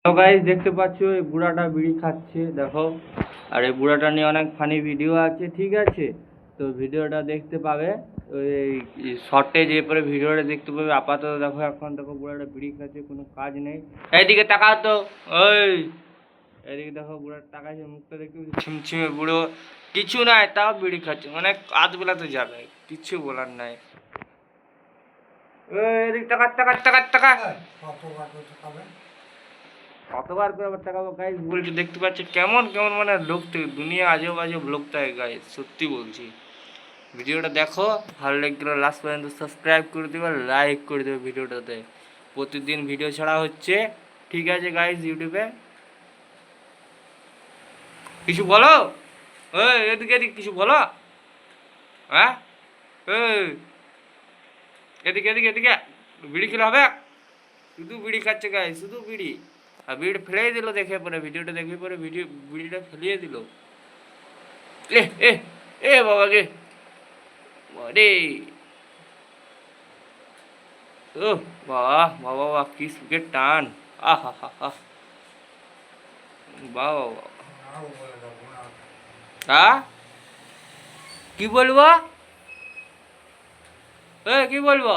তো গাইস দেখতে পাচ্ছ এই বুড়াটা বিড়ি খাচ্ছে দেখো। আর এই বুড়াটা নিয়ে অনেক ফানি ভিডিও আছে, ঠিক আছে? তো ভিডিওটা দেখতে পাবে, ওই শর্টে যে পরে ভিডিওটা দেখতে পাবে। আপাতত দেখো, এখন দেখো বুড়াটা বিড়ি খাচ্ছে, কোনো কাজ নেই। এইদিকে তাকাও তো, ওই এদিকে দেখো বুড়ার তাকাচ্ছে, মুখটা দেখতে ছিমছিমে বুড়ো, কিছু নাই তাও বিড়ি খাচ্ছে, মানে আধ বেলাতে যাবে, কিছু বলার নাই। এদিকে টাকা টাকা টাকা টাকা, কতবার করে আবার টাকাবো গাইস বলছি। দেখতে পাচ্ছি কেমন কেমন মানে লোক, দুনিয়া আজব আজব লোক থাকে গাইস, সত্যি বলছি। ভিডিওটা দেখো, ভালো লাগলে লাস্ট পর্যন্ত সাবস্ক্রাইব করে দেবে, লাইক করে দেবে ভিডিওটাতে। প্রতিদিন ভিডিও ছাড়া হচ্ছে, ঠিক আছে গাইস? ইউটিউবে কিছু বলো, এদিকে এদিকে কিছু বলো, হ্যাঁ? এদিকে এদিকে এদিকে, বিড়ি খেলে হবে? শুধু বিড়ি খাচ্ছে গাইস, শুধু বিড়ি। আর বিড়ি ফেলেই দিল দেখে পরে, ভিডিওটা দেখে পরে বিড়িটা ফেলিয়ে দিল। এ এ এ বাবা রে, বারে, ও বাহ বাবা বাহ, কি সুখের টান, আহা হা হা, বাহ বাবা। হ্যাঁ, কি বলবো? কি বলবো?